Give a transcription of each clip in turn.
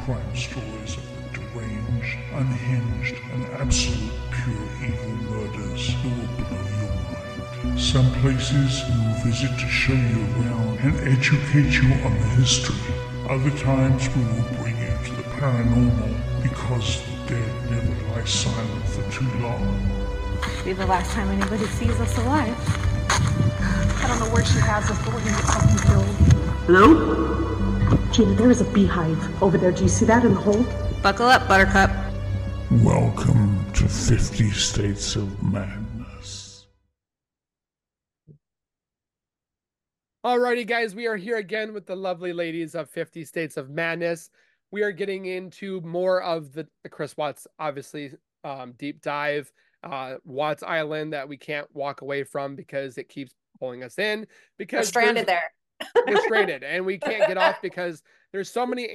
crime stories of the deranged, unhinged, and absolute pure evil murders that will blow your mind. Some places we will visit to show you around and educate you on the history. Other times we will bring you to the paranormal because the dead never lie silent for too long. Be the last time anybody sees us alive. I don't know where she has us, but we're gonna get fucking killed. Hello? Gina, there is a beehive over there. Do you see that in the hole? Buckle up, Buttercup. Welcome to 50 States of Madness. Alrighty, guys, we are here again with the lovely ladies of 50 States of Madness. We are getting into more of the Chris Watts, obviously, deep dive. Watts Island that we can't walk away from because it keeps pulling us in. Because we're stranded there. We're stranded, and we can't get off because there's so many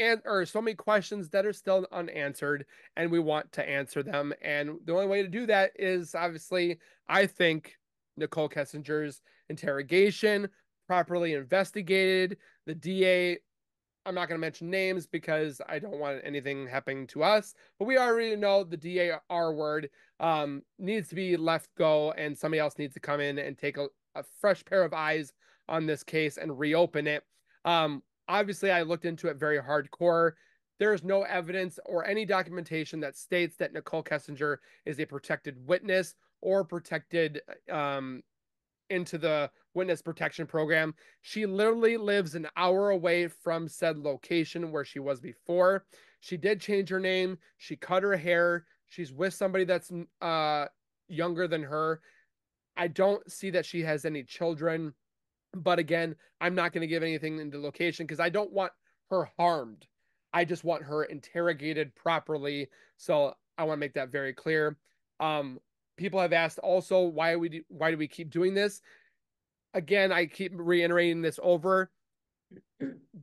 questions that are still unanswered, and we want to answer them. And the only way to do that is obviously, I think, Nichol Kessinger's interrogation, properly investigated. The DA, I'm not going to mention names because I don't want anything happening to us, but we already know the DA R word needs to be left go, and somebody else needs to come in and take a fresh pair of eyes on this case and reopen it. Obviously, I looked into it very hardcore. There is no evidence or any documentation that states that Nichol Kessinger is a protected witness or protected into the witness protection program. She literally lives an hour away from said location where she was before. She did change her name. She cut her hair. She's with somebody that's younger than her. I don't see that she has any children. But again, I'm not going to give anything into location because I don't want her harmed. I just want her interrogated properly. So I want to make that very clear. People have asked also, why do we keep doing this? Again, I keep reiterating this over.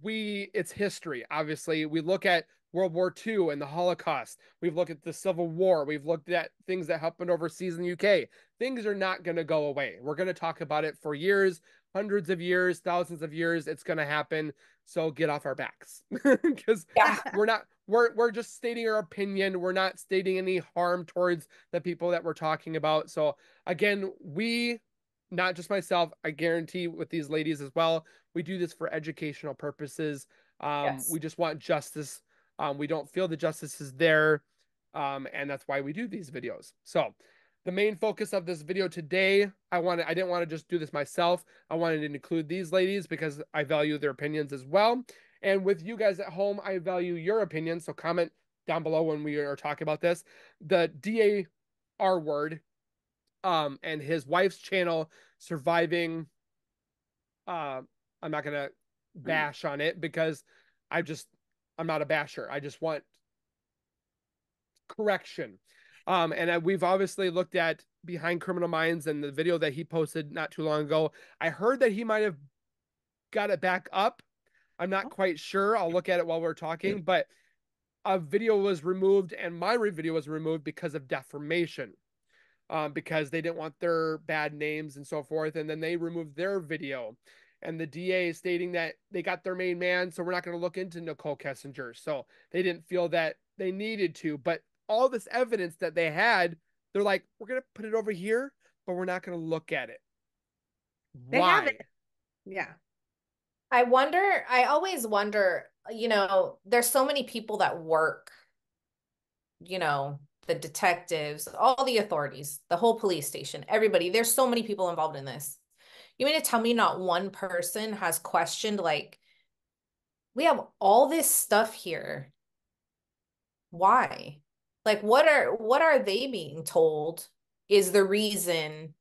It's history. Obviously, we look at World War II and the Holocaust. We've looked at the Civil War. We've looked at things that happened overseas in the UK. Things are not going to go away. We're going to talk about it for years, hundreds of years, thousands of years. It's going to happen. So get off our backs because we're just stating our opinion. We're not stating any harm towards the people that we're talking about. So again, not just myself, I guarantee with these ladies as well, we do this for educational purposes. Yes. We just want justice. We don't feel the justice is there. And that's why we do these videos. So the main focus of this video today, I didn't want to just do this myself. I wanted to include these ladies because I value their opinions as well. And with you guys at home, I value your opinions. So comment down below when we are talking about this. The DA R word, and his wife's channel, Surviving. I'm not gonna bash on it because I'm not a basher. I just want correction. We've obviously looked at Behind Criminal Minds and the video that he posted not too long ago. I heard that he might have got it back up. I'm not quite sure. I'll look at it while we're talking, but a video was removed and my video was removed because of defamation. Because they didn't want their bad names and so forth. And then they removed their video. And the DA stating that they got their main man, so we're not going to look into Nichol Kessinger. So they didn't feel that they needed to. But all this evidence that they had, they're like, we're going to put it over here, but we're not going to look at it. They Why? have it. Yeah. I always wonder, there's so many people that work, the detectives, all the authorities, the whole police station, everybody. There's so many people involved in this. You mean to tell me not one person has questioned, like, we have all this stuff here. Why? Like, what are they being told is the reason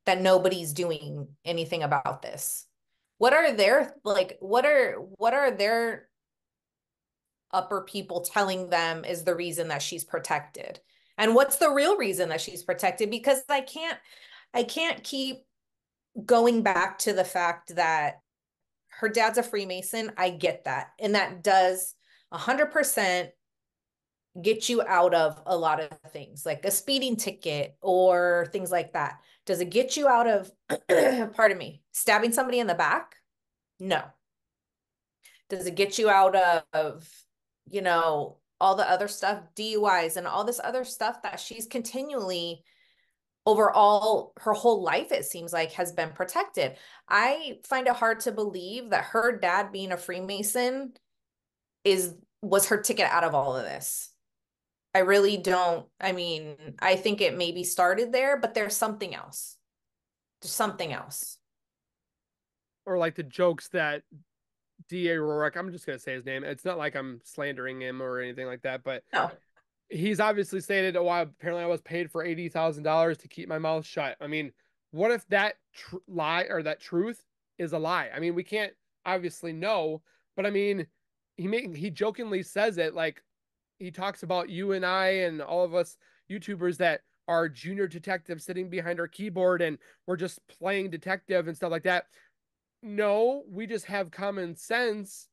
that nobody's doing anything about this? What are their upper people telling them is the reason that she's protected? And what's the real reason that she's protected? Because I can't keep going back to the fact that her dad's a Freemason. I get that. And that does 100% get you out of a lot of things, like a speeding ticket or things like that. Does it get you out of, pardon me, stabbing somebody in the back? No. Does it get you out of you know, all the other stuff, DUIs and all this other stuff that she's continually overall her whole life, it seems like, has been protected. I find it hard to believe that her dad being a Freemason was her ticket out of all of this. I really don't. I mean, I think it maybe started there, but there's something else. There's something else. Or like the jokes that DA Rourke, I'm just gonna say his name. It's not like I'm slandering him or anything like that, but No. he's obviously stated, "Oh, apparently I was paid for $80,000 to keep my mouth shut." I mean, what if that lie or that truth is a lie? I mean, we can't obviously know, but I mean, he jokingly says it, like he talks about you and I and all of us YouTubers that are junior detectives sitting behind our keyboard and we're just playing detective and stuff like that. No, we just have common sense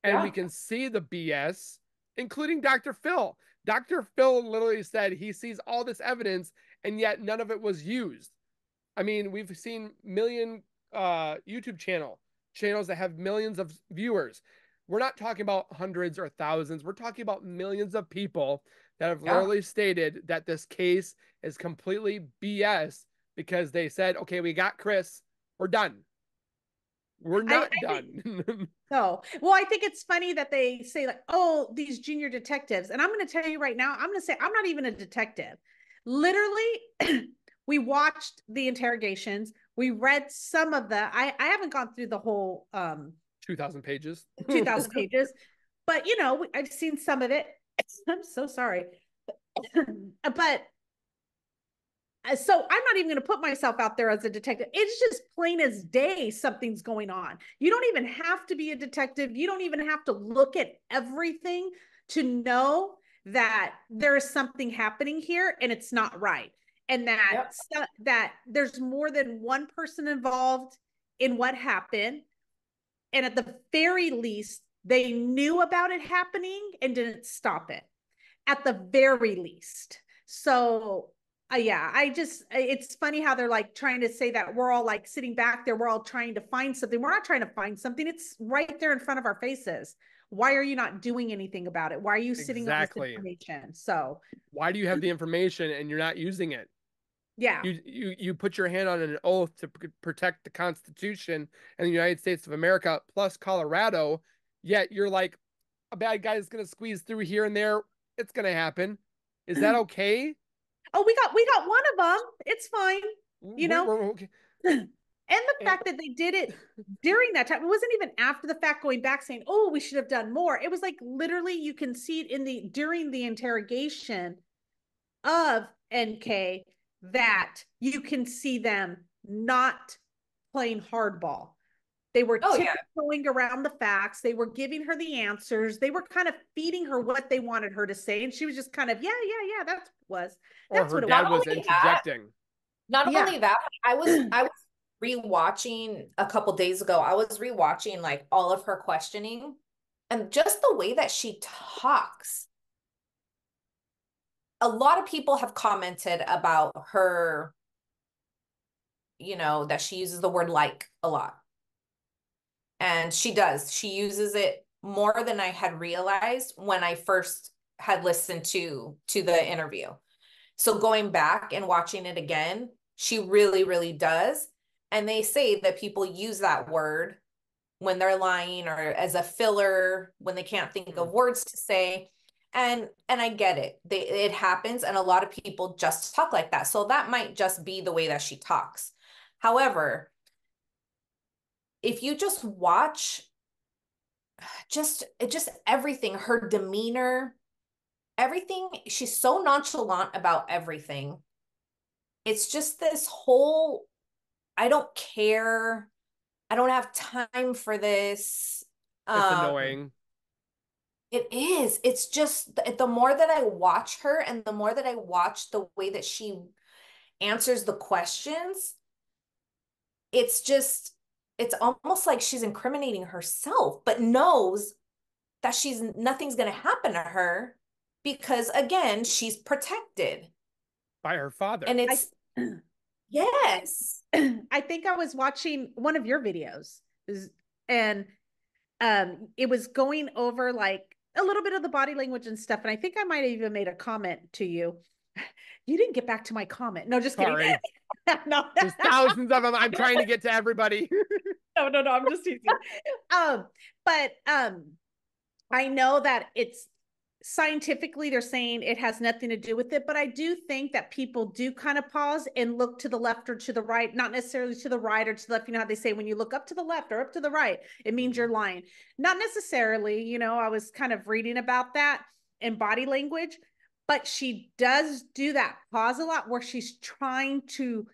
and we Yeah. can see the BS, including Dr. Phil. Dr. Phil literally said he sees all this evidence and yet none of it was used. I mean, we've seen million YouTube channels that have millions of viewers. We're not talking about hundreds or thousands. We're talking about millions of people that have Yeah. literally stated that this case is completely BS because they said, okay, we got Chris, we're done. We're not I think done. so. Well, I think it's funny that they say like, "Oh, these junior detectives," and I'm going to tell you right now, I'm going to say I'm not even a detective. Literally, we watched the interrogations. We read some of the. I haven't gone through the whole 2,000 pages. 2,000 pages, but you know, I've seen some of it. I'm so sorry, but so I'm not even going to put myself out there as a detective. It's just plain as day something's going on. You don't even have to be a detective. You don't even have to look at everything to know that there is something happening here and it's not right. And that Yep. that there's more than one person involved in what happened. And at the very least, they knew about it happening and didn't stop it. At the very least. So yeah, it's funny how they're like trying to say that we're all like sitting back there, we're all trying to find something. We're not trying to find something, it's right there in front of our faces. Why are you not doing anything about it? Why are you sitting on this Exactly. information? So Why do you have the information and you're not using it? yeah, You put your hand on an oath to protect the Constitution and the United States of America plus Colorado, yet you're like, a bad guy is going to squeeze through here and there. It's going to happen. Is that okay? oh, we got one of them, it's fine, you know. We're okay. And the fact that they did it during that time, it wasn't even after the fact going back saying, oh, we should have done more. It was like literally you can see it in the during the interrogation of NK that you can see them not playing hardball. They were Oh yeah. tiptoeing around the facts. They were giving her the answers. They were kind of feeding her what they wanted her to say. And she was just kind of, yeah, Or that's her what it dad was. was interjecting. Not Yeah. only that, I was rewatching a couple days ago. I was rewatching like all of her questioning and just the way that she talks. A lot of people have commented about her, you know, that she uses the word like a lot. And she does. She uses it more than I had realized when I first had listened to the interview. So going back and watching it again, she really, really does. And they say that people use that word when they're lying or as a filler when they can't think of words to say. And I get it. It happens, and a lot of people just talk like that. So that might just be the way that she talks. However, if you just watch just everything, her demeanor, everything, she's so nonchalant about everything. It's just this whole, I don't care. I don't have time for this. It's Um, annoying. it is. It's just the more that I watch her and the more that I watch the way that she answers the questions, it's just, it's almost like she's incriminating herself, but knows that nothing's going to happen to her because again, she's protected. By her father. And I, it's, yes. I think I was watching one of your videos and it was going over like a little bit of the body language and stuff. And I think I might have even made a comment to you. You didn't get back to my comment. No, just kidding. Sorry. No. There's thousands of them. I'm trying to get to everybody. No, I'm just teasing. But I know that it's scientifically they're saying it has nothing to do with it, but I do think that people do kind of pause and look to the left or to the right, not necessarily to the right or to the left. You know how they say when you look up to the left or up to the right, it means you're lying. Not necessarily, you know, I was kind of reading about that in body language, but she does do that pause a lot where she's trying to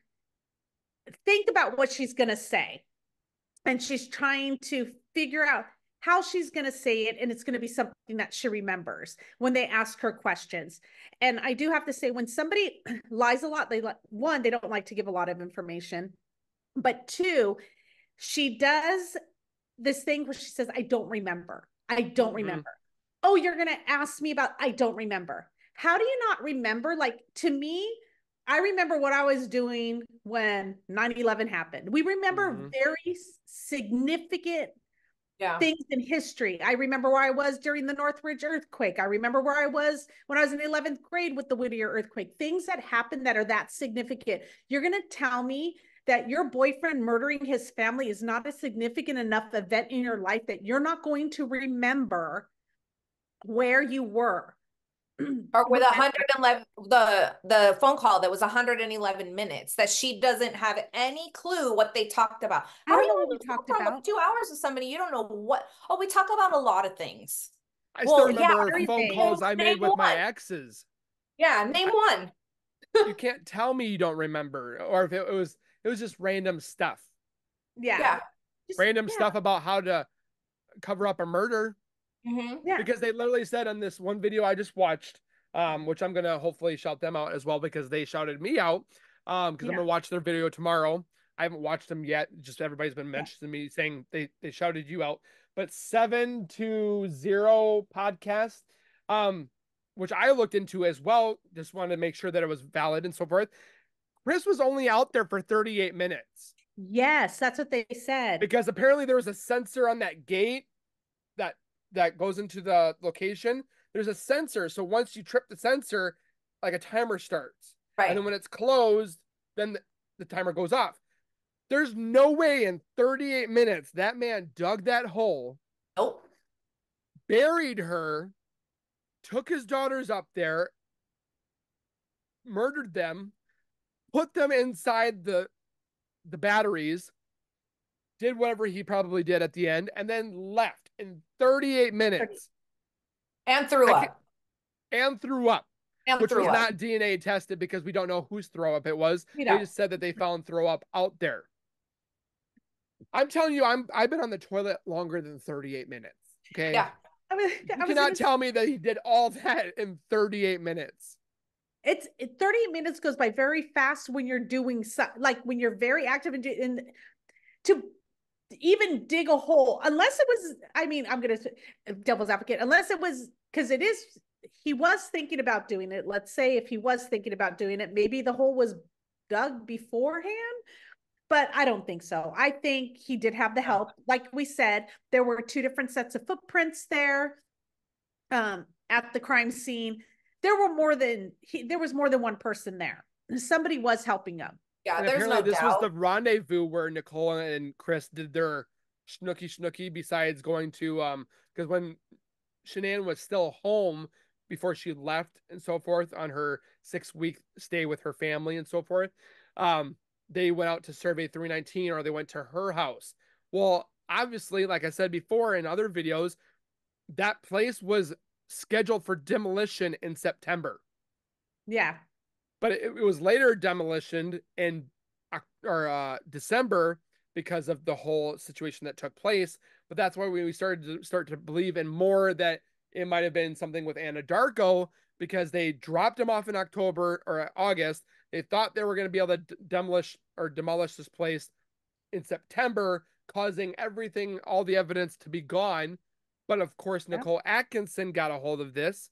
think about what she's going to say. And she's trying to figure out how she's going to say it. And it's going to be something that she remembers when they ask her questions. And I do have to say, when somebody lies a lot, they don't like to give a lot of information. But two, she does this thing where she says, I don't remember. I don't remember. Oh, you're going to ask me about, I don't remember. How do you not remember? Like, to me, I remember what I was doing when 9/11 happened. We remember very significant things in history. I remember where I was during the Northridge earthquake. I remember where I was when I was in 11th grade with the Whittier earthquake. Things that happened that are that significant. You're going to tell me that your boyfriend murdering his family is not a significant enough event in your life that you're not going to remember where you were. Or with 111, the phone call that was 111 minutes, that she doesn't have any clue what they talked about. I don't know what we talked about. 2 hours with somebody, you don't know what. Oh, we talk about a lot of things. I still remember phone calls I made with my exes. Yeah, name one. You can't tell me you don't remember, or if it was just random stuff. Yeah. Random stuff about how to cover up a murder. Yeah. Because they literally said on this one video I just watched, which I'm gonna hopefully shout them out as well because they shouted me out. Because I'm gonna watch their video tomorrow. I haven't watched them yet. Just everybody's been mentioning me saying they shouted you out. But 720 podcast, which I looked into as well. Just wanted to make sure that it was valid and so forth. Chris was only out there for 38 minutes. Yes, that's what they said. Because apparently there was a sensor on that gate that goes into the location. There's a sensor. So once you trip the sensor, like a timer starts. Right. And then when it's closed, then the timer goes off. There's no way in 38 minutes that man dug that hole. Nope. Buried her, took his daughters up there, murdered them, put them inside the batteries, did whatever he probably did at the end, and then left in 38 minutes. And threw up. Which was not DNA tested because we don't know whose throw up it was. They just said that they found throw up out there. I'm telling you, I've been on the toilet longer than 38 minutes. Okay. Yeah. You cannot tell me that he did all that in 38 minutes. 38 minutes goes by very fast when you're doing like when you're very active and to even dig a hole, unless it was, I mean, I'm going to devil's advocate, unless it was, because he was thinking about doing it. Let's say if he was thinking about doing it, maybe the hole was dug beforehand, but I don't think so. I think he did have the help. Like we said, there were 2 different sets of footprints there at the crime scene. There was more than one person there. Somebody was helping him. Yeah, and there's no apparently this doubt. was the rendezvous where Nicole and Chris did their snooky besides going to because when Shanann was still home before she left and so forth on her 6-week stay with her family and so forth, they went out to Survey 319 or they went to her house. Well, obviously, like I said before in other videos, that place was scheduled for demolition in September. Yeah. But it was later demolitioned in December because of the whole situation that took place. But that's why we started to believe in more that it might have been something with Anadarko because they dropped him off in October or August. They thought they were going to be able to demolish this place in September, causing all the evidence to be gone. But of course, Nicole Atkinson got a hold of this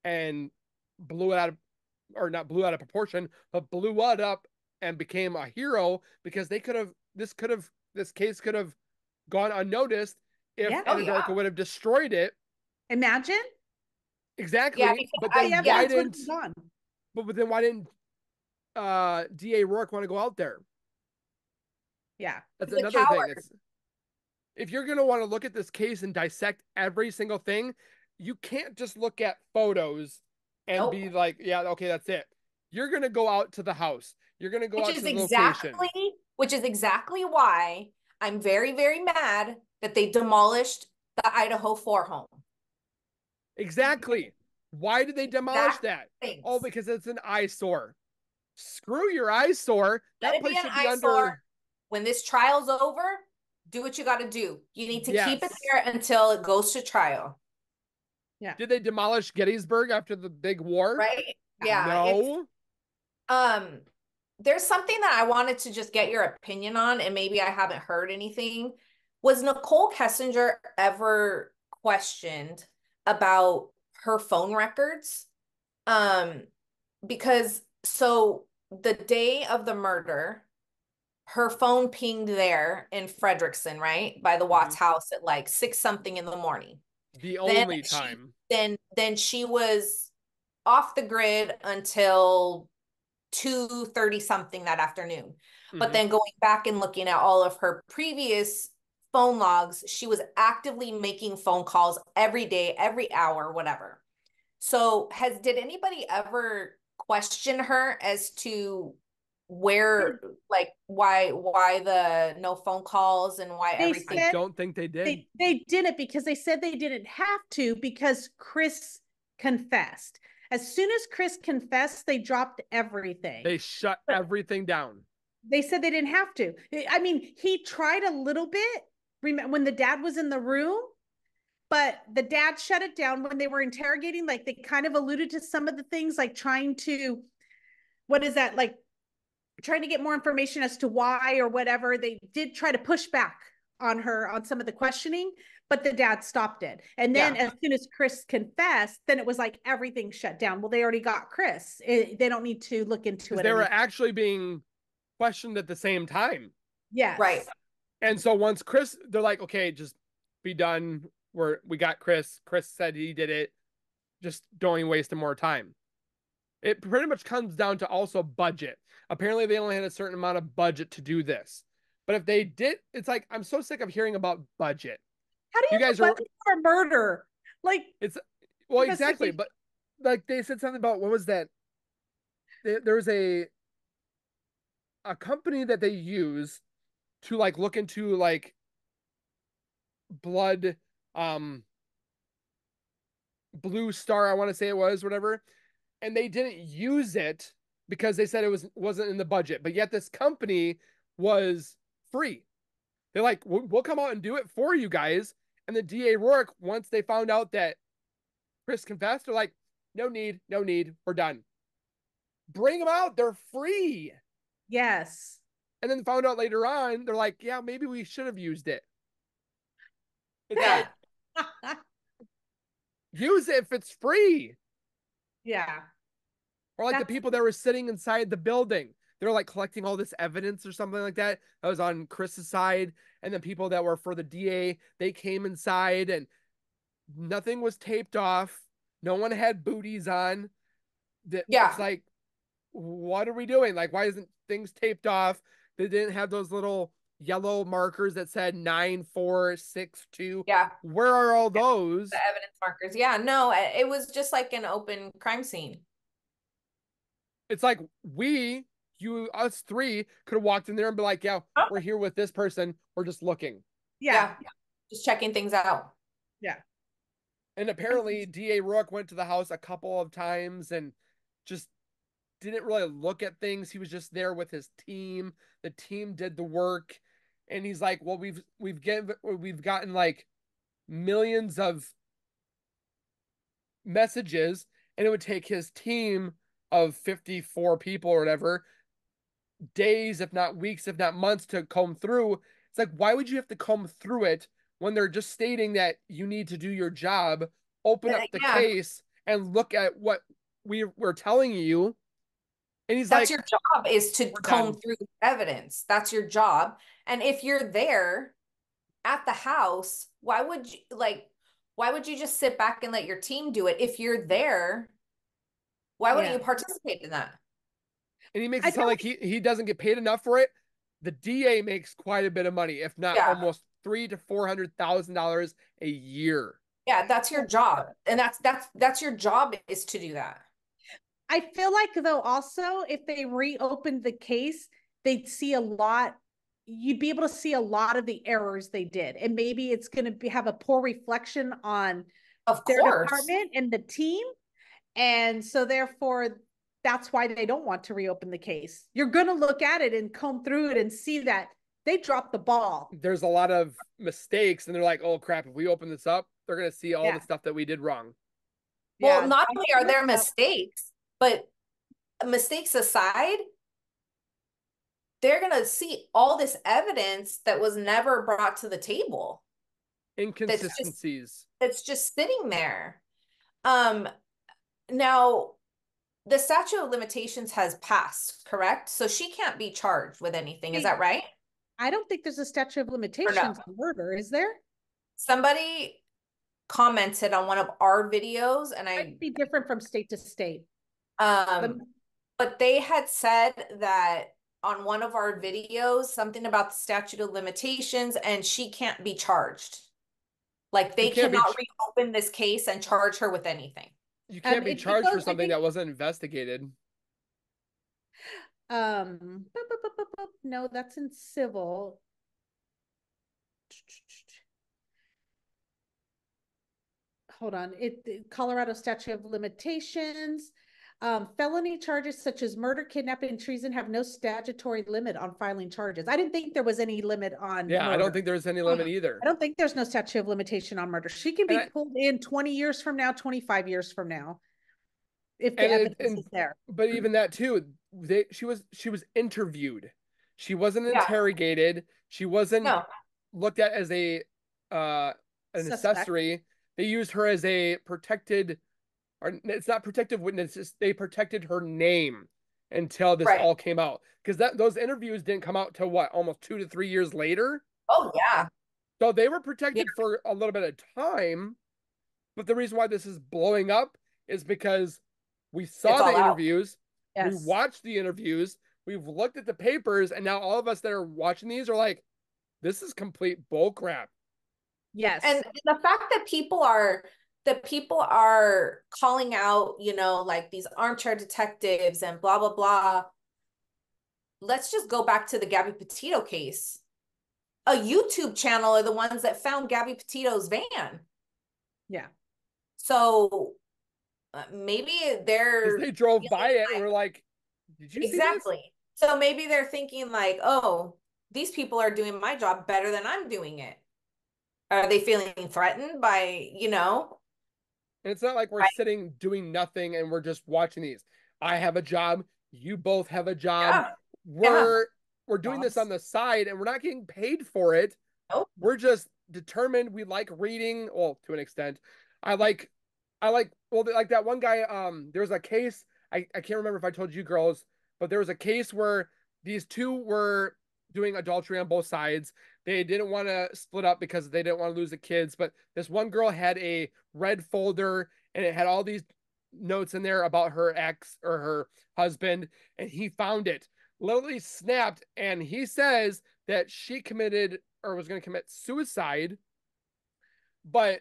and blew it out of, or not blew out of proportion, but blew it up and became a hero because this case could have gone unnoticed if Anadarko would have destroyed it Imagine. Exactly. Yeah, But then The why evidence would have didn't? been gone. But then why didn't Gone. but then why didn't DA Rourke want to go out there? Yeah. That's He's a another thing. coward. It's if you're gonna want to look at this case and dissect every single thing, you can't just look at photos and Nope. be like, yeah, okay, that's it. You're gonna go out to the house. You're gonna go Which out is to the location. exactly why I'm very, very mad that they demolished the Idaho 4 home. Exactly. Why did they demolish Exact that? Oh, things. because it's an eyesore. Screw your eyesore. Let That it be place an should be eyesore. under. When this trial's over, do what you got to do. You need to keep it Yes. there until it goes to trial. Yeah. Did they demolish Gettysburg after the big war? Right? Yeah. No. Um, there's something that I wanted to just get your opinion on, and maybe I haven't heard anything. Was Nichol Kessinger ever questioned about her phone records? Um, because so the day of the murder, her phone pinged there in Frederickson, right? By the Watts Mhm. house at like 6 something in the morning. The Then only she time. then she was off the grid until 2:30 something that afternoon. But Mhm. then going back and looking at all of her previous phone logs, she was actively making phone calls every day, every hour, whatever. So did anybody ever question her as to where, like, why the no phone calls and why They I everything? said don't think they did. they didn't, because they said they didn't have to, because Chris confessed. As soon as Chris confessed, they dropped everything. They shut But everything down. they said they didn't have to. I mean, he tried a little bit when the dad was in the room, but the dad shut it down when they were interrogating. Like, they kind of alluded to some of the things, like trying to, what is that, like trying to get more information as to why or whatever. They did try to push back on her on some of the questioning, but the dad stopped it. And then Yeah. as soon as Chris confessed, then it was like everything shut down. Well, they already got Chris. They don't need to look into Because it they were anymore. actually being questioned at the same time. Right. Yes. And so once Chris, they're like, okay, just be done. We got Chris. Chris said he did it. Just don't even waste more time. It pretty much comes down to also budget. Apparently, they only had a certain amount of budget to do this. But if they did, it's like I'm so sick of hearing about budget. How do You you have guys a are budget for murder? Like, it's well exactly, investigation. but like they said something about what was that? There was a company that they use to like look into like blood blue star, I want to say it was, whatever, and they didn't use it because they said wasn't in the budget, but yet this company was free. They're like, we'll come out and do it for you guys. And the DA Rourke, once they found out that Chris confessed, they're like, no need, no need, we're done. Bring them out, they're free. Yes. And then found out later on, they're like, yeah, maybe we should have used it. It's Yeah. like, use it if it's free. Yeah. Or like the That's people that were sitting inside the building. They're like collecting all this evidence or something like that. That was on Chris's side. And then people that were for the DA, they came inside and nothing was taped off. No one had booties on. It's Yeah. like, what are we doing? Like, why isn't things taped off? They didn't have those little yellow markers that said 9462. Yeah. Where are all The those? evidence markers. Yeah. No, it was just like an open crime scene. It's like us three could have walked in there and be like, yeah, we're here with this person. We're just looking. yeah. Yeah. Just checking things out. Yeah. And apparently DA Rourke went to the house a couple of times and just didn't really look at things. He was just there with his team. The team did the work. And he's like, well, we've gotten like millions of messages, and it would take his team of 54 people or whatever days, if not weeks, if not months, to comb through. It's like, why would you have to comb through it when they're just stating that you need to do your job, open up the Yeah. case, and look at what we're telling you? And he's That's like, your job, is to we're comb done. through evidence. That's your job. And if you're there at the house, why would you, like, Why would you just sit back and let your team do it? If you're there, why wouldn't you participate in that? And he makes I it sound like he doesn't get paid enough for it. The DA makes quite a bit of money, if not Yeah. almost $300,000 to $400,000 a year. Yeah, that's your job. And that's your job, is to do that. I feel like though also if they reopened the case, they'd see a lot. You'd be able to see a lot of the errors they did, and maybe it's going to have a poor reflection on Of their course. department and the team, and so therefore that's why they don't want to reopen the case. You're going to look at it and comb through it and see that they dropped the ball. There's a lot of mistakes, and they're like, "Oh crap! If we open this up, they're gonna see all Yeah. the stuff that we did wrong." Well, Yeah. not only are there mistakes, but mistakes aside, they're going to see all this evidence that was never brought to the table. Inconsistencies. That's just sitting there. Now the statute of limitations has passed, correct? So she can't be charged with anything. Is that right? I don't think there's a statute of limitations on murder, is there? Somebody commented on one of our videos, and It might be different from state to state. But they had said that on one of our videos, something about the statute of limitations, and she can't be charged. Like they cannot reopen this case and charge her with anything. You can't be charged for something that wasn't investigated. No, that's in civil. Hold on. Colorado statute of limitations. Felony charges such as murder, kidnapping, treason have no statutory limit on filing charges. I didn't think there was any limit on murder. I don't think there's any limit either. I don't think there's no statute of limitation on murder. She can be pulled in 20 years from now, 25 years from now, if the evidence is there. But even that too, she was interviewed. She wasn't interrogated. She wasn't looked at as an accessory. They used her as a protected, or it's not protective witness. They protected her name until this all came out, because those interviews didn't come out till what, almost 2 to 3 years later. Oh yeah. So they were protected for a little bit of time, but the reason why this is blowing up is because we saw the interviews, we watched the interviews, we've looked at the papers, and now all of us that are watching these are like, this is complete bull crap. Yes. And the fact that people are calling out, like these armchair detectives and blah, blah, blah. Let's just go back to the Gabby Petito case. A YouTube channel are the ones that found Gabby Petito's van. Yeah. So maybe they drove by it and were like, did you see this? So maybe they're thinking like, oh, these people are doing my job better than I'm doing it. Are they feeling threatened by, And it's not like we're sitting doing nothing and we're just watching these. I have a job. You both have a job. Yeah. We're doing this on the side and we're not getting paid for it. Nope. We're just determined. We like reading. Well, to an extent. I like that one guy. There was a case. I can't remember if I told you girls, but there was a case where these two were doing adultery on both sides. They didn't want to split up because they didn't want to lose the kids. But this one girl had a red folder and it had all these notes in there about her ex or her husband. And he found it, literally snapped. And he says that she committed or was going to commit suicide. But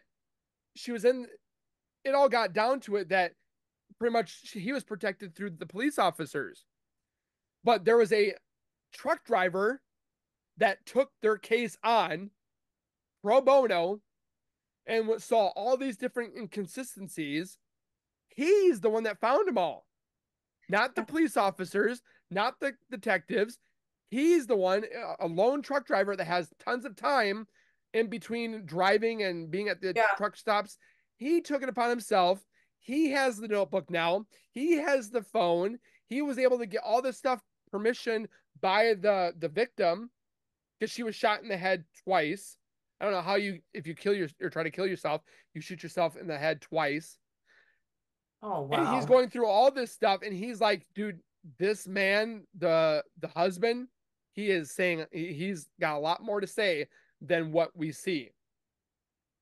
it all got down to it that pretty much he was protected through the police officers. But there was a truck driver that took their case on pro bono and saw all these different inconsistencies. He's the one that found them all, not the police officers, not the detectives. He's the one, a lone truck driver that has tons of time in between driving and being at the truck stops. He took it upon himself. He has the notebook now. He has the phone. He was able to get all this stuff permission by the victim, because she was shot in the head twice. I don't know how if you or try to kill yourself, you shoot yourself in the head twice. Oh, wow. And he's going through all this stuff, and he's like, dude, this man, the husband, he is saying he's got a lot more to say than what we see.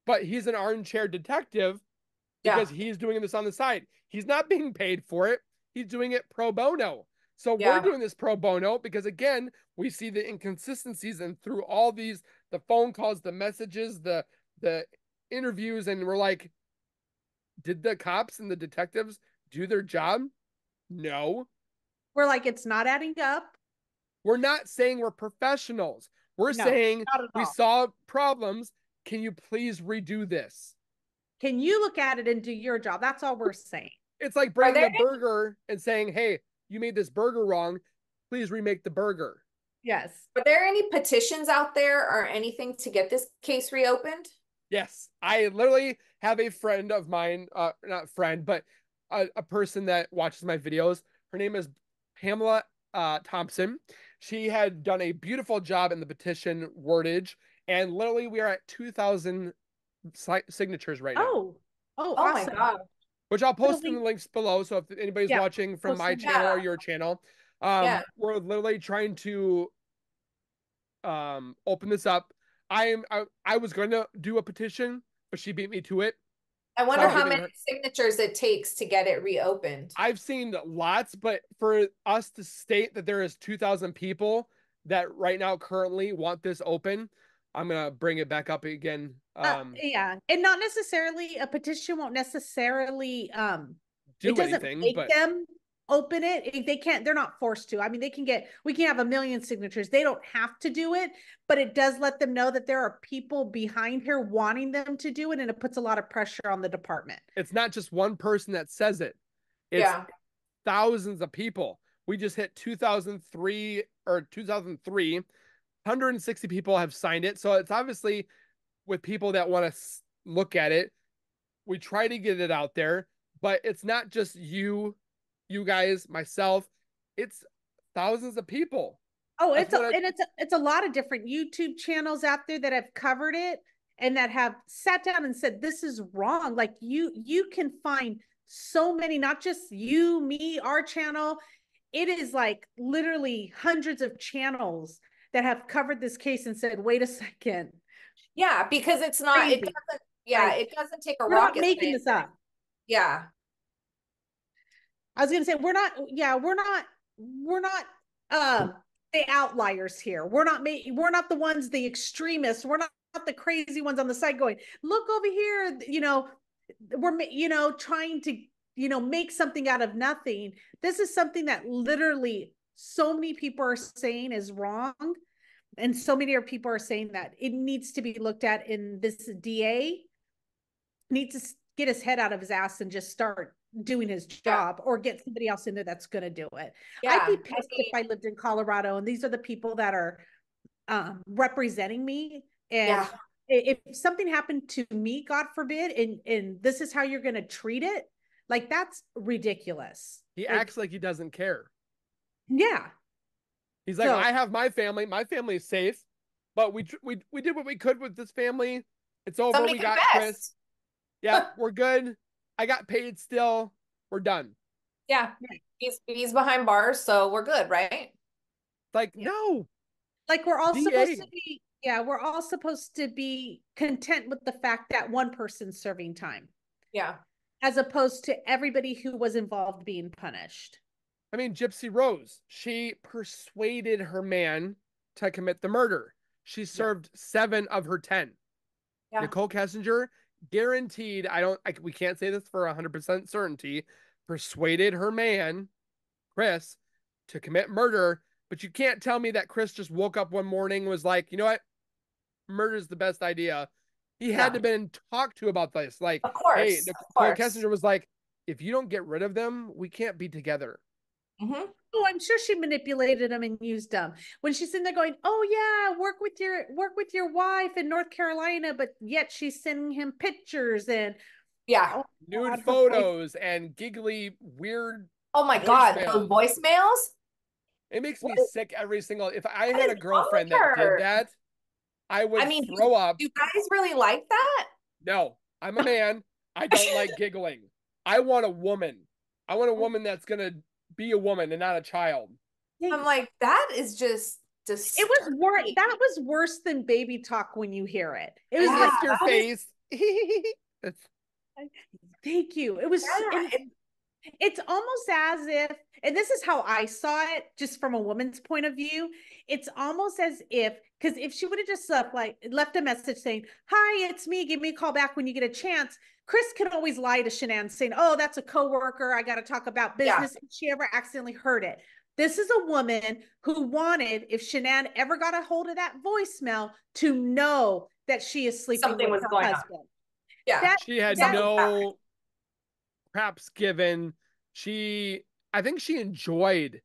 but he's an armchair detective because he's doing this on the side. He's not being paid for it. He's doing it pro bono. So we're doing this pro bono because, again, we see the inconsistencies, and through all these, the phone calls, the messages, the interviews, and we're like, did the cops and the detectives do their job? No. We're like, it's not adding up. We're not saying we're professionals. We're saying we saw problems. Can you please redo this? Can you look at it and do your job? That's all we're saying. It's like bringing a burger and saying, hey, you made this burger wrong. Please remake the burger. Yes. Are there any petitions out there or anything to get this case reopened? Yes. I literally have a friend of mine, not friend, but a person that watches my videos. Her name is Pamela Thompson. She had done a beautiful job in the petition wordage, and literally we are at 2,000 signatures right now. Oh awesome. my God. Which I'll post in the links below. So if anybody's watching from my channel or your channel, we're literally trying to open this up. I was going to do a petition, but she beat me to it. I wonder how many signatures it takes to get it reopened. I've seen lots, but for us to state that there is 2,000 people that right now currently want this open, I'm going to bring it back up again. Yeah. And not necessarily, a petition won't necessarily do anything, make them open it. If they can't, they're not forced to. I mean, we can have 1 million signatures. They don't have to do it, but it does let them know that there are people behind here wanting them to do it, and it puts a lot of pressure on the department. It's not just one person that says it. It's thousands of people. We just hit 2003 or 2003. 160 people have signed it. So it's obviously with people that want to look at it. We try to get it out there, but it's not just you guys, myself. It's thousands of people. Oh, it's a lot of different YouTube channels out there that have covered it and that have sat down and said, this is wrong. Like you can find so many, not just you, me, our channel. It is like literally hundreds of channels that have covered this case and said, wait a second. Yeah, because it's not, Crazy. it doesn't, it doesn't take a rocket. We're not making this up. Yeah. I was going to say, we're not the outliers here. We're not the ones, the extremists. We're not the crazy ones on the side going, look over here. We're, trying to, make something out of nothing. This is something that literally so many people are saying is wrong. And so many people are saying that it needs to be looked at, in this DA needs to get his head out of his ass and just start doing his job, or get somebody else in there that's going to do it. I'd be pissed if I lived in Colorado and these are the people that are representing me. And if something happened to me, God forbid, and this is how you're going to treat it, like, that's ridiculous. He acts like he doesn't care. Yeah. He's like, I have my family. My family is safe, but we did what we could with this family. It's over. Somebody we got confessed. Chris. Yeah, we're good. I got paid still. We're done. Yeah. He's behind bars, so we're good, right? Like, no. Like, we're all supposed to be, we're all supposed to be content with the fact that one person's serving time. Yeah. As opposed to everybody who was involved being punished. I mean, Gypsy Rose, she persuaded her man to commit the murder. She served 7 of her 10. Yeah. Nichol Kessinger, guaranteed, we can't say this for 100% certainty, persuaded her man, Chris, to commit murder. But you can't tell me that Chris just woke up one morning and was like, you know what? Murder is the best idea. He had to have been talked to about this. Like, of course, hey, Nichol Kessinger was like, if you don't get rid of them, we can't be together. Mm-hmm. Oh, I'm sure she manipulated them and used them. When she's in there going, oh yeah, work with your wife in North Carolina, but yet she's sending him pictures and nude photos and giggly weird. Oh my God, those voicemails. It makes me sick every single. If I had a girlfriend that did that, I would throw up. You guys really like that? No, I'm a man. I don't like giggling. I want a woman. I want a woman that's gonna be a woman and not a child. I'm like, that is just It was worse. That was worse than baby talk when you hear it. It was like your face. It's, Thank you. It was, Yeah, it's almost as if, and this is how I saw it, just from a woman's point of view. It's almost as if, because if she would have just left a message saying, "Hi, it's me. Give me a call back when you get a chance." Chris could always lie to Shanann saying, "Oh, that's a coworker. I got to talk about business." If she ever accidentally heard it. This is a woman who wanted, if Shanann ever got a hold of that voicemail, to know that she is sleeping something with was her going on. husband. Yeah. That she had that no craps given. I think she enjoyed,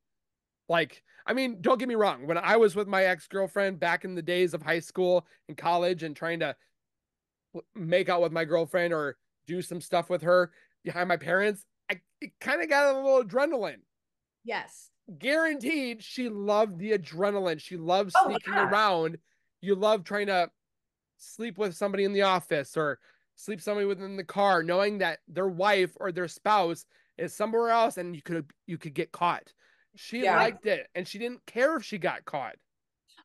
like, I mean, don't get me wrong. When I was with my ex-girlfriend back in the days of high school and college and trying to make out with my girlfriend or do some stuff with her behind my parents, it kind of got a little adrenaline. yes. Guaranteed she loved the adrenaline. She loved Oh sneaking yeah. around. You love trying to sleep with somebody in the office or sleep somebody within the car, knowing that their wife or their spouse is somewhere else and you could get caught. She Yeah. liked it and she didn't care if she got caught.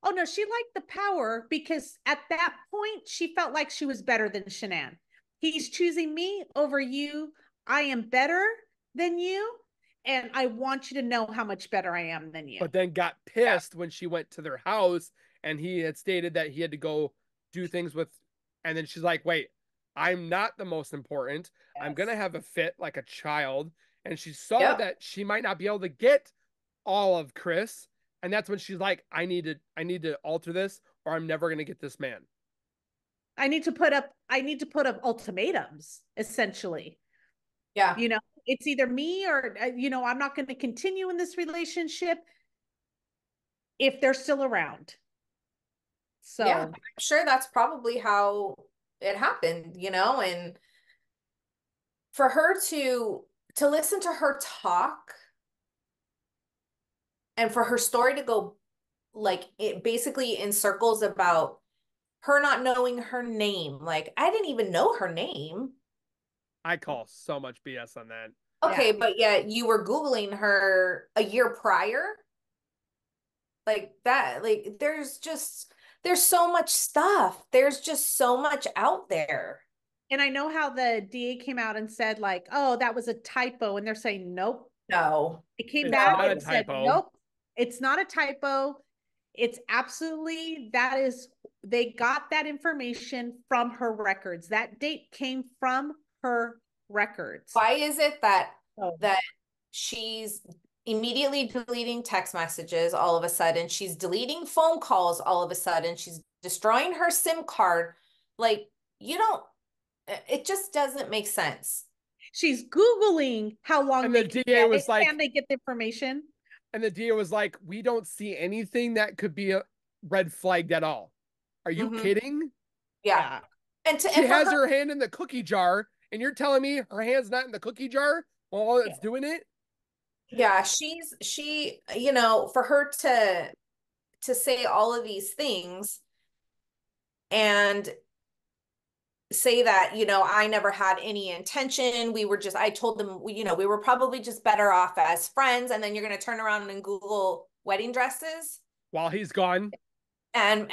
Oh no, she liked the power because at that point she felt like she was better than Shanann. He's choosing me over you. I am better than you, and I want you to know how much better I am than you. But then got pissed when she went to their house and he had stated that he had to go do things with, and then she's like, wait, I'm not the most important. I'm Yes. gonna have a fit like a child. And she saw Yep. that she might not be able to get all of Chris. And that's when she's like, I need to alter this or I'm never gonna get this man. I need to put up ultimatums, essentially. Yeah. You know, it's either me or I'm not going to continue in this relationship if they're still around. So Yeah, I'm sure that's probably how it happened, and for her to listen to her talk and for her story to go like it basically in circles about her not knowing her name. Like I didn't even know her name. I call so much BS on that. Okay, yeah. but yet you were Googling her a year prior. Like that, like there's so much stuff. There's just so much out there. And I know how the DA came out and said, like, "Oh, that was a typo," and they're saying, "Nope." No. It came It's back not a and said, typo. "Nope, it's not a typo. It's absolutely, that is, they got that information from her records. That date came from her records." Why is it that Oh. that she's immediately deleting text messages all of a sudden? She's deleting phone calls all of a sudden. She's destroying her SIM card. Like, you don't, it just doesn't make sense. She's Googling how long And they the can DA get it. was like, Can they get the information? we don't see anything that could be a red flagged at all. Are you Mhm. kidding? Yeah. Yeah. She And for has her, her hand in the cookie jar, and you're telling me her hand's not in the cookie jar while it's doing it? yeah, for her to say all of these things and say that, I never had any intention. I told them, we were probably just better off as friends. And then you're going to turn around and Google wedding dresses While he's gone. and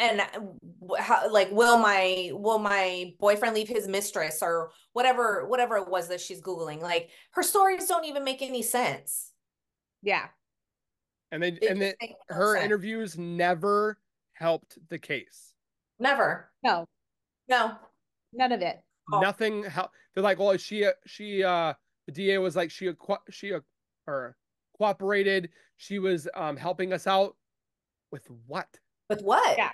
how, like, will my boyfriend leave his mistress or whatever it was that she's Googling. Like her stories don't even make any sense. Yeah. And they They and just then make no her sense. interviews never helped the case. Never. No, No. none of it. Oh. Nothing helped. They're like, well, the DA was like, or cooperated. She was helping us out with what? With what? Yeah.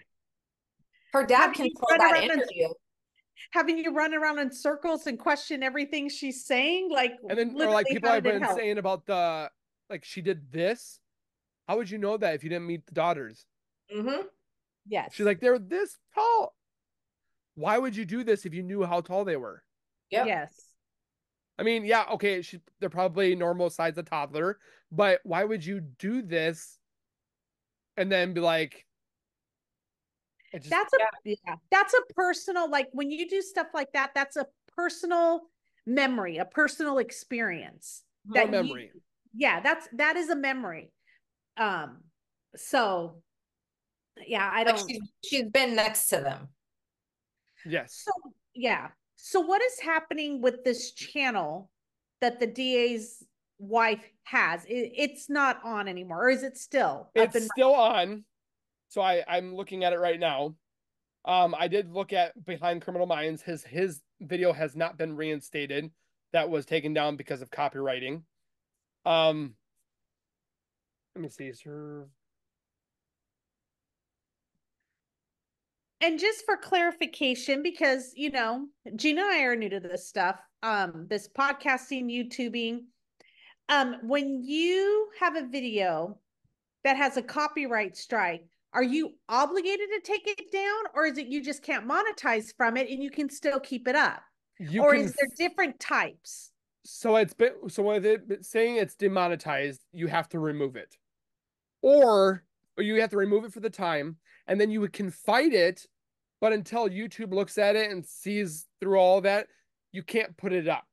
Her dad Having you controlled run that around and interview. having you run around in circles and question everything she's saying, like And then, or like literally, people how have did it been help? saying about like she did this. How would you know that if you didn't meet the daughters? Mm-hmm. Yes. She's like, they're this tall. Why would you do this if you knew how tall they were? Yep. Yes. I mean, yeah, okay, they're probably normal size of toddler, but why would you do this and then be like, it just That's a personal, like when you do stuff like that, that's a personal memory, a personal experience core that memory. that is a memory. Um, so yeah, I Like don't. she's been next to them. Yes. So yeah, So what is happening with this channel that the DA's wife has? It's not on anymore, or is it still up It's and still on. So I'm looking at it right now. I did look at Behind Criminal Minds. His video has not been reinstated. That was taken down because of copywriting. Let me see, sir. And just for clarification, because Gina and I are new to this stuff, this podcasting, YouTubing. When you have a video that has a copyright strike, are you obligated to take it down, or is it you just can't monetize from it and you can still keep it up? Or is there different types? So with it saying it's demonetized, you have to remove it. Or you have to remove it for the time, and then you can fight it, but until YouTube looks at it and sees through all that, you can't put it up.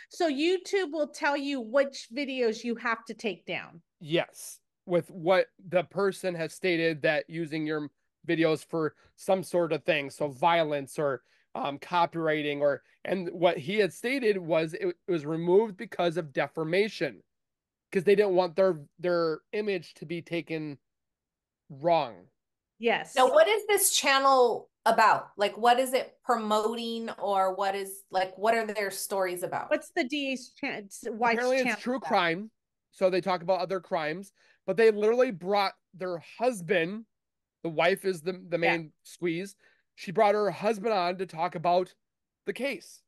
So YouTube will tell you which videos you have to take down. Yes, with what the person has stated, that using your videos for some sort of thing, so violence or copywriting, and what he had stated was it was removed because of defamation, because they didn't want their image to be taken wrong. Yes. Now, what is this channel about? Like, what is it promoting, or what are their stories about? What's the DA's wife's Apparently it's true crime. So they talk about other crimes, but they literally brought their husband. The wife is the main squeeze. She brought her husband on to talk about the case,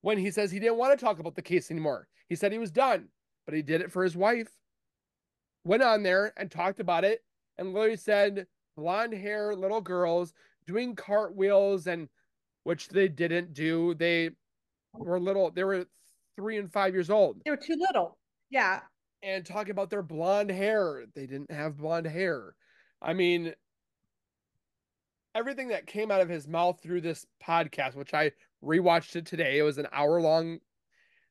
when he says he didn't want to talk about the case anymore. He said he was done, but he did it for his wife. Went on there and talked about it, and literally said blonde hair little girls doing cartwheels, and which they didn't do. They were 3 and 5 years old. They were too little. Yeah. And talking about their blonde hair. They didn't have blonde hair. I mean, everything that came out of his mouth through this podcast, which I rewatched it today. It was an hour long.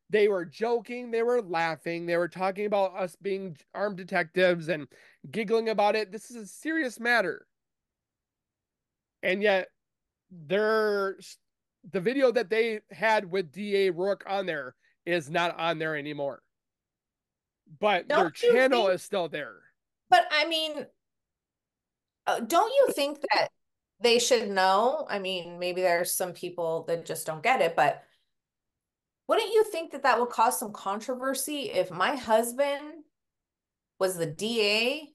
They were joking, they were laughing, they were talking about us being armed detectives and giggling about it. This is a serious matter. And yet, the video that they had with DA Rourke on there is not on there anymore. But their channel is still there. But I mean, don't you think that they should know? I mean, maybe there's some people that just don't get it, but wouldn't you think that that would cause some controversy if my husband was the DA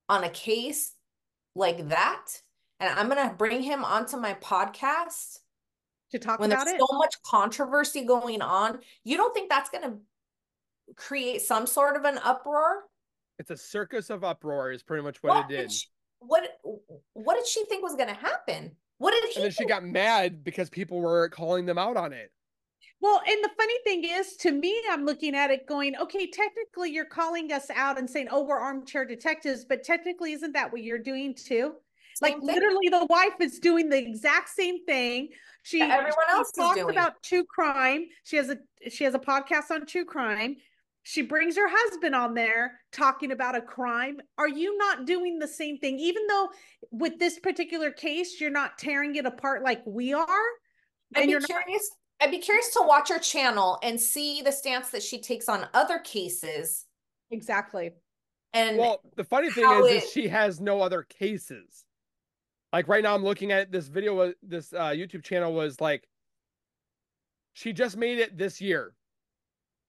on a case like that, and I'm going to bring him onto my podcast to talk when about there's it? So much controversy going on? You don't think that's going to create some sort of an uproar? It's a circus of uproar is pretty much what it did. What did she think was going to happen? What did he And then she got mad because people were calling them out on it. Well, and the funny thing is, to me, I'm looking at it going, okay, technically you're calling us out and saying, oh, we're armchair detectives, but technically isn't that what you're doing too? Like literally the wife is doing the exact same thing. Everyone else talks is doing about true crime. She has a podcast on true crime. She brings her husband on there talking about a crime. Are you not doing the same thing? Even though with this particular case, you're not tearing it apart like we are. I'd be curious to watch her channel and see the stance that she takes on other cases. Exactly. And well, the funny thing is she has no other cases. Like right now I'm looking at this video, this YouTube channel was like, she just made it this year.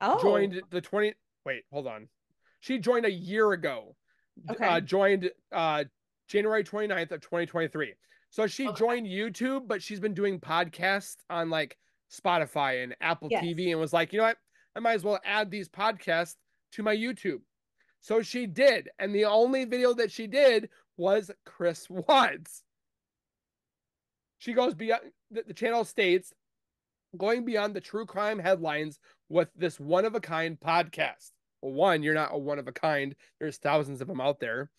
Oh. Joined the 20, wait, hold on. She joined a year ago. Okay. Joined January 29th of 2023. So she joined YouTube, but she's been doing podcasts on like Spotify and Apple TV, and was like, you know what? I might as well add these podcasts to my YouTube. So she did. And the only video that she did was Chris Watts. She goes beyond, the channel states, going beyond the true crime headlines with this one-of-a-kind podcast. Well, one, you're not a one-of-a-kind. There's thousands of them out there.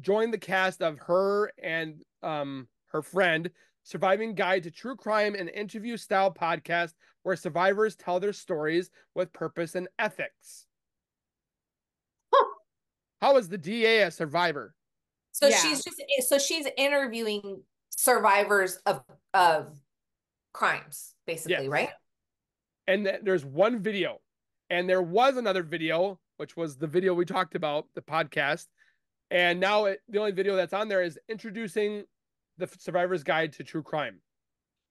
Join the cast of her and her friend, Surviving Guide to True Crime, an interview-style podcast where survivors tell their stories with purpose and ethics. Huh. How is the DA a survivor? So she's interviewing survivors of crimes, basically, Yes. right? And there's one video, and there was another video, which was the video we talked about, the podcast. And now the only video that's on there is introducing the Survivor's Guide to True Crime.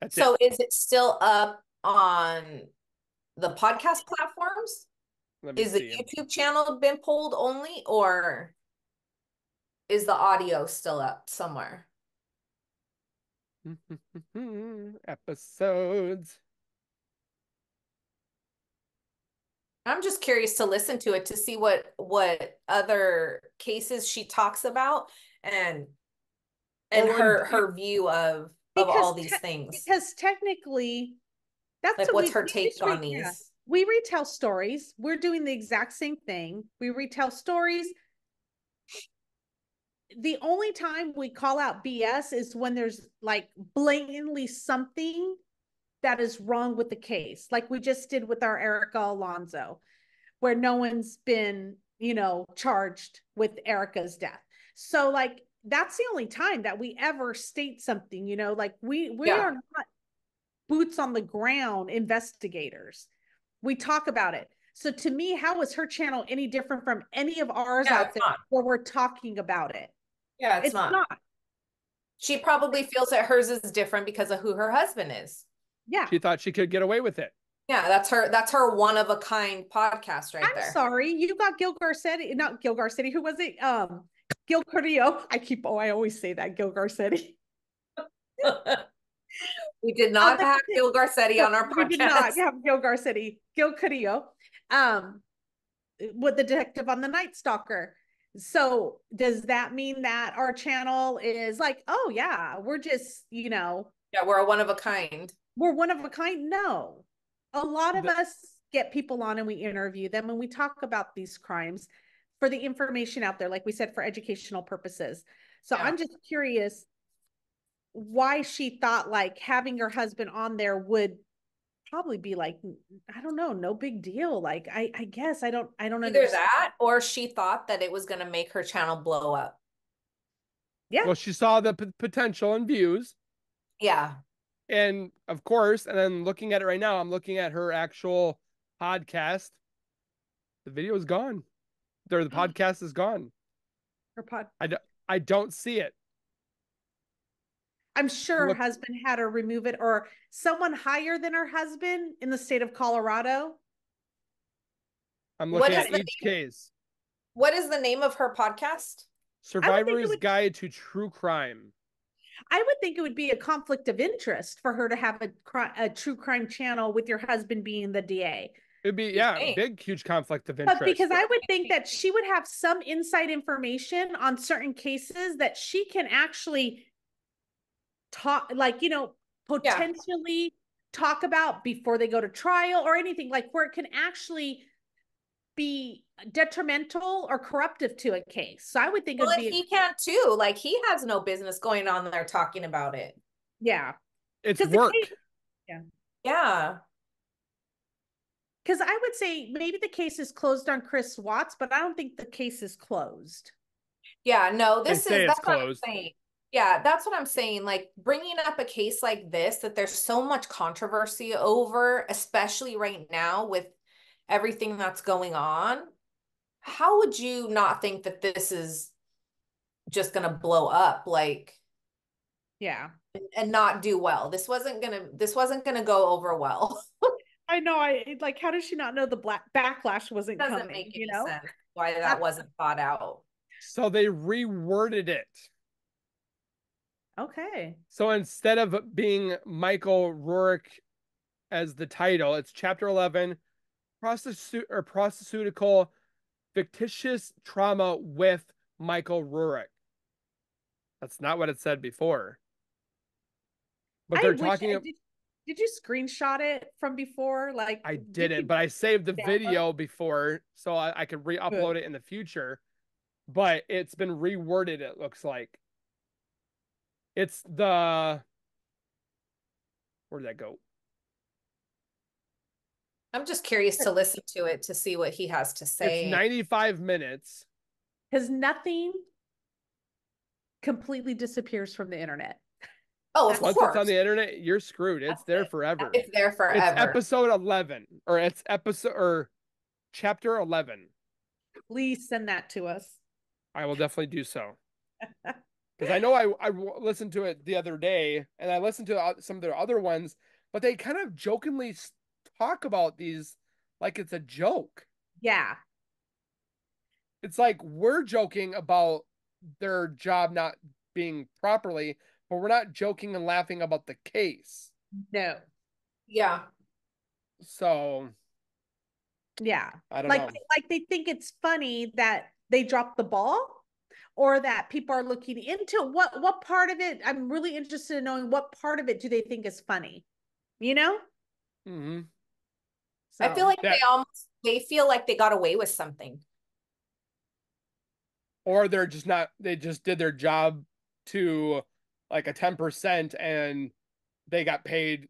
That's So it. is it still up on the podcast platforms? Let me Is the see. YouTube channel been pulled only, or is the audio still up somewhere? Episodes. I'm just curious to listen to it to see what other cases she talks about and her view of all these things. Because technically, that's like, what what's her take on these? Yeah. We retell stories. We're doing the exact same thing. We retell stories. The only time we call out BS is when there's like blatantly something that is wrong with the case, like we just did with our Erica Alonso, where no one's been, charged with Erica's death. So like, that's the only time that we ever state something, like we are not boots on the ground investigators. We talk about it. So to me, how is her channel any different from any of ours out there where we're talking about it? Yeah, it's not. She probably feels that hers is different because of who her husband is. Yeah. She thought she could get away with it. Yeah, that's her one of a kind podcast there. I'm sorry, you got Gil Garcetti, not Gil Garcetti. Who was it? Gil Carrillo. I always say that, Gil Garcetti. We did not have Gil Garcetti on our podcast. We did not have Gil Garcetti. Gil Carrillo, with the detective on the Night Stalker. So does that mean that our channel is like, oh yeah, we're just, yeah, we're a one of a kind. We're one of a kind? No. A lot of us get people on and we interview them and we talk about these crimes for the information out there, like we said, for educational purposes. So I'm just curious why she thought like having her husband on there would probably be like, I don't know, no big deal. Like, I guess I don't Either understand. that, or she thought that it was going to make her channel blow up. Yeah. Well, she saw the potential in views. Yeah. And of course, and then looking at it right now, I'm looking at her actual podcast. The video is gone. The podcast is gone. Her I don't see it. I'm sure her husband had her remove it, or someone higher than her husband in the state of Colorado. I'm looking at each case. What is the name of her podcast? Survivor's Guide to True Crime. I would think it would be a conflict of interest for her to have a true crime channel with your husband being the DA. It'd be, big, huge conflict of interest. But because I would think that she would have some inside information on certain cases that she can actually talk, like, potentially talk about before they go to trial or anything, like where it can actually be detrimental or corruptive to a case. So I would think he can't too. Like, he has no business going on there talking about it. Yeah. It's work. Yeah. Because I would say maybe the case is closed on Chris Watts, but I don't think the case is closed. Yeah, no, that's closed. what I'm saying. Yeah, that's what I'm saying. Like, bringing up a case like this, that there's so much controversy over, especially right now with everything that's going on. How would you not think that this is just going to blow up? Like, yeah, and not do well. This wasn't going to go over well. I know. Like, how does she not know the backlash wasn't coming? Doesn't make any sense why that wasn't thought out. So they reworded it. Okay. So instead of being Michael Rourke as the title, it's Chapter 11, prostitutical fictitious trauma with Michael Rourke. That's not what it said before. But they're talking. Did you screenshot it from before? Like, I didn't, but I saved the video before so I could re-upload it in the future. But it's been reworded, it looks like. It's the... Where'd that go? I'm just curious to listen to it to see what he has to say. It's 95 minutes. Because nothing completely disappears from the internet. Oh, of Once course. it's on the internet, you're screwed. It's there forever. It's there forever. It's episode 11, or it's episode or chapter 11. Please send that to us. I will definitely do so. Because I know I listened to it the other day, and I listened to some of their other ones, but they kind of jokingly talk about these like it's a joke. Yeah. It's like we're joking about their job not being properly, but we're not joking and laughing about the case. No. Yeah. So Yeah. I don't like know. like they think it's funny that they dropped the ball, or that people are looking into what part of it. I'm really interested in knowing what part of it do they think is funny, you know? Mm-hmm. I feel like that, they feel like they got away with something. or they're just not, they just did their job to like a 10% and they got paid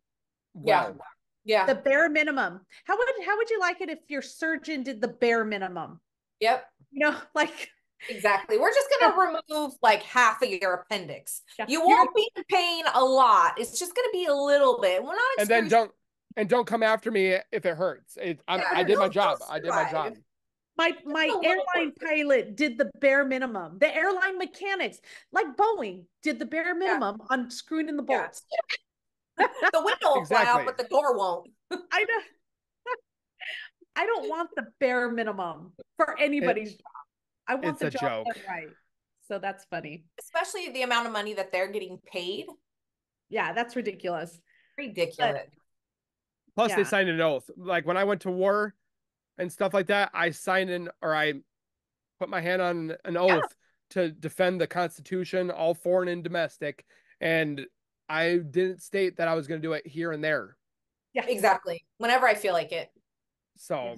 well. Yeah. The bare minimum. How would you like it if your surgeon did the bare minimum? Yep. You know, like Exactly. We're just going to remove like half of your appendix. Yeah. You won't be in pain a lot. It's just going to be a little bit. We're not And then don't come after me if it hurts. I did my job. I did my job. My airline pilot did the bare minimum. The airline mechanics, like Boeing, did the bare minimum on screwing in the bolts. The window will fly Exactly. out, but the door won't. I know. I don't want the bare minimum for anybody's job. I want It's the a job joke. done right. So that's funny. Especially the amount of money that they're getting paid. Yeah, that's ridiculous. Ridiculous. Plus, Yeah. they signed an oath. Like when I went to war and stuff like that, I signed in, or I put my hand on an oath to defend the Constitution, all foreign and domestic. And I didn't state that I was going to do it here and there. Yeah, Exactly. Whenever I feel like it. So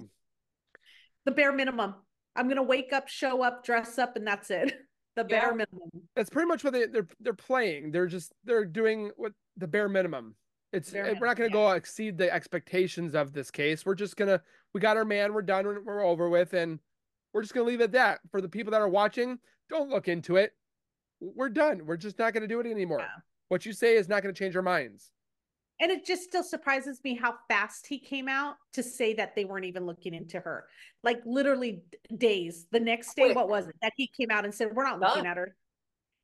the bare minimum. I'm gonna wake up, show up, dress up, and that's it. The bare minimum. that's pretty much what they're playing. They're doing what the bare minimum. We're not going to go exceed the expectations of this case. We got our man. We're done. We're over with, and we're just going to leave it at that. For the people that are watching, don't look into it. We're done. We're just not going to do it anymore. Yeah. What you say is not going to change our minds. And it just still surprises me how fast he came out to say that they weren't even looking into her. Like literally days. The next day, what was it? That he came out and said, we're not looking at her.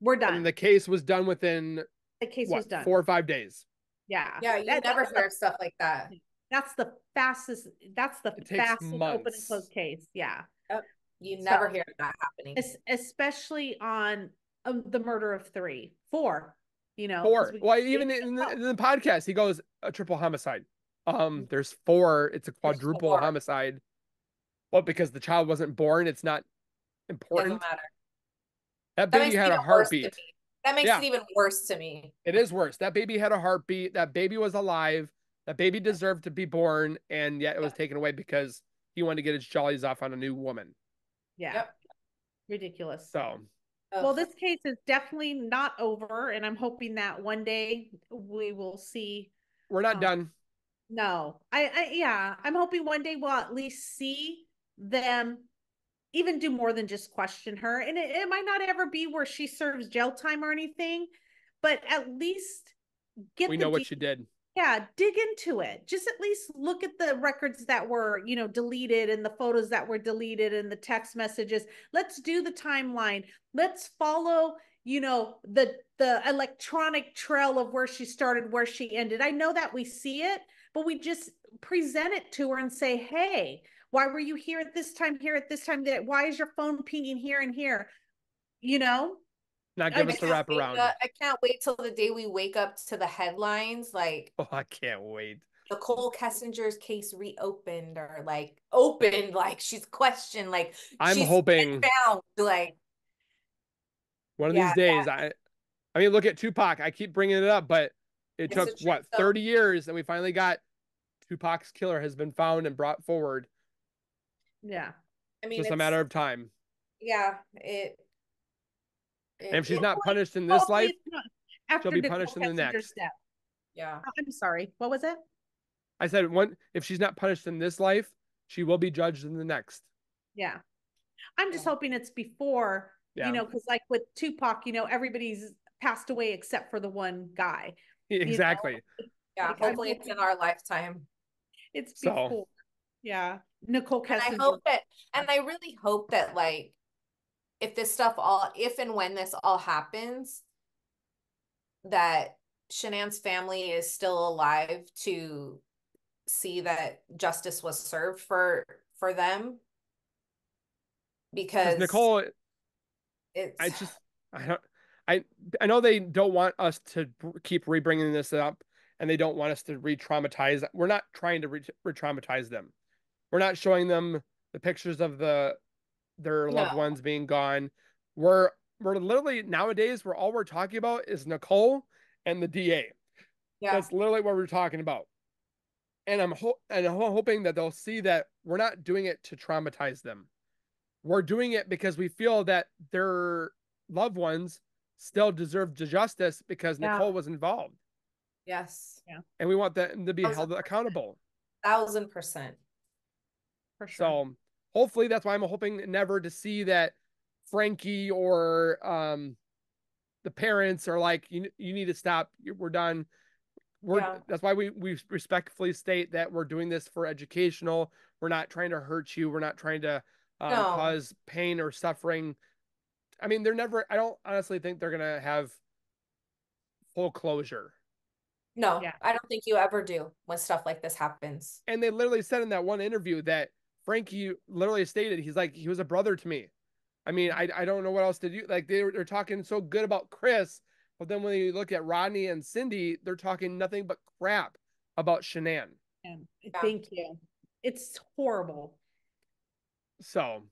We're done. And the case was done within was done 4 or 5 days. Yeah. Yeah, you never hear stuff like that. That's the fastest. That's the fastest months. open and close case. Yeah. Yep. You never hear that happening. Especially on the murder of 4. You know, 4. Well, even in the podcast, he goes a triple homicide. There's 4. It's a quadruple homicide. Well, because the child wasn't born, it's not important. Doesn't matter. That baby had a heartbeat. That makes it even worse to me. It is worse. That baby had a heartbeat. That baby was alive. That baby deserved to be born, and yet it was taken away because he wanted to get his jollies off on a new woman. Yeah. Yep. Ridiculous. So. Well, this case is definitely not over, and I'm hoping that one day we will see. We're not done. No, I'm hoping one day we'll at least see them even do more than just question her. And it might not ever be where she serves jail time or anything, but at least we know what she did. Yeah, dig into it. Just at least look at the records that were, deleted, and the photos that were deleted, and the text messages. Let's do the timeline. Let's follow, the electronic trail of where she started, where she ended. I know that we see it, but we just present it to her and say, hey, why were you here at this time, why is your phone pinging here and here? Not give us a wraparound. I can't wait till the day we wake up to the headlines. Like, oh, I can't wait. Nichol Kessinger's case reopened, or like opened, like she's questioned, like I'm hoping found, like one of these days. I mean, look at Tupac. I keep bringing it up, but it took 30 years, and we finally got Tupac's killer has been found and brought forward. Yeah, I mean, just a matter of time. Yeah, and if she's not punished in this life, she'll be punished in the next. Yeah. I'm sorry. What was it? I said if she's not punished in this life, she will be judged in the next. Yeah. I'm just hoping it's before, because like with Tupac, everybody's passed away except for the one guy. Exactly. Yeah, Like, hopefully it's in our lifetime. It's So- before. Yeah. Nichol And I Kessinger. hope that, and I really hope that, like, if this stuff if and when this all happens, that Shanann's family is still alive to see that justice was served for them. Because Because Nicole, it's I know they don't want us to keep re-bringing this up, and they don't want us to re-traumatize. We're not trying to re-traumatize them. We're not showing them the pictures of their loved No. ones being gone. We're literally nowadays all we're talking about is Nicole and the DA. yeah. That's literally what we're talking about. And I'm hoping that they'll see that we're not doing it to traumatize them. We're doing it because we feel that their loved ones still deserve justice because Yeah. Nicole was involved. Yes. Yeah. And we want them to be held accountable. 1000%. For sure. So hopefully that's why I'm hoping never to see that Frankie or the parents are like, you need to stop. We're done. That's why we respectfully state that we're doing this for educational. We're not trying to hurt you. We're not trying to No. cause pain or suffering. I mean, I don't honestly think they're going to have full closure. No, Yeah. I don't think you ever do when stuff like this happens. And they literally said in that one interview that Frankie literally stated, he's like, he was a brother to me. I mean, I don't know what else to do. Like they're talking so good about Chris, but then when you look at Rodney and Cindy, they're talking nothing but crap about Shanann. And thank you. It's horrible. So,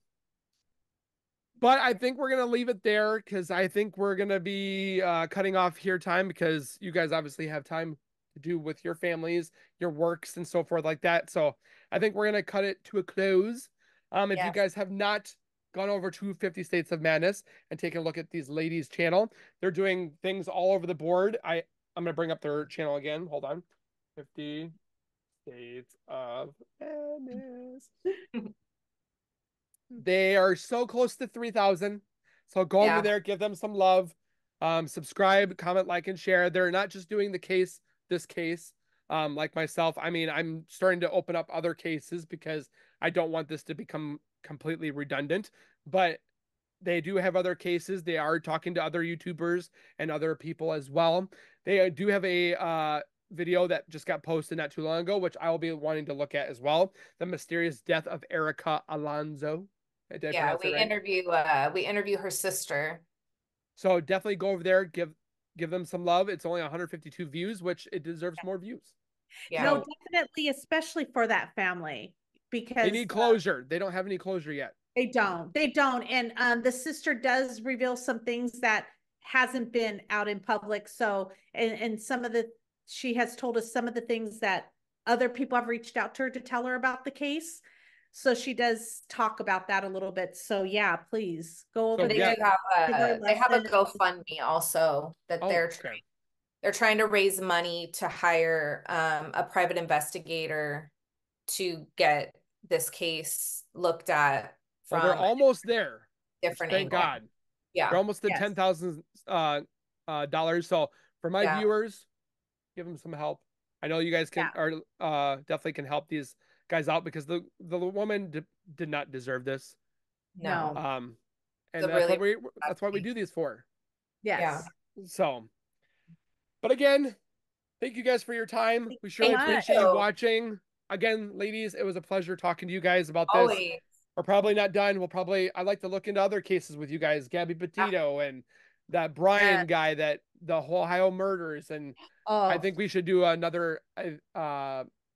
but I think we're going to leave it there because I think we're going to be cutting off here time because you guys obviously have time to do with your families, your works and so forth like that. So I think we're going to cut it to a close. If you guys have not gone over to 50 States of Madness and taken a look at these ladies' channel, they're doing things all over the board. I'm going to bring up their channel again. Hold on. 50 States of Madness. They are so close to 3,000. So go over there, give them some love. Subscribe, comment, like, and share. They're not just doing this case, like myself. I mean, I'm starting to open up other cases because I don't want this to become completely redundant, but they do have other cases. They are talking to other YouTubers and other people as well. They do have a video that just got posted not too long ago, which I will be wanting to look at as well. The mysterious death of Erica Alonso. Yeah, we interview her sister. So definitely go over there, give them some love. It's only 152 views, which it deserves more views. Yeah. No, definitely, especially for that family, because they need closure. They don't have any closure yet. They don't. And the sister does reveal some things that hasn't been out in public. So, and she has told us some of the things that other people have reached out to her to tell her about the case. So she does talk about that a little bit. So yeah, please go over there. They have a GoFundMe also that they're trying to raise money to hire a private investigator to get this case looked at. They're almost there. Different Thank angle. God. Yeah. They're almost at $10,000 dollars. So for my viewers, give them some help. I know you guys definitely can help these guys out because the woman did not deserve this. No. And that's what we do these for. Yes. Yeah. So, but again, thank you guys for your time. We surely appreciate you watching. Again, ladies, it was a pleasure talking to you guys about this. Always. We're probably not done. I'd like to look into other cases with you guys, Gabby Petito and that Brian guy, that the Ohio murders. And I think we should do another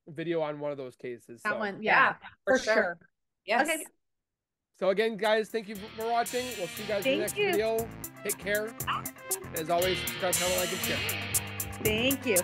video on one of those cases. That one. Yeah, for sure. Yes. Okay. So again, guys, thank you for watching. We'll see you guys in the next video. Take care. As always, subscribe, comment, like, and share. Thank you.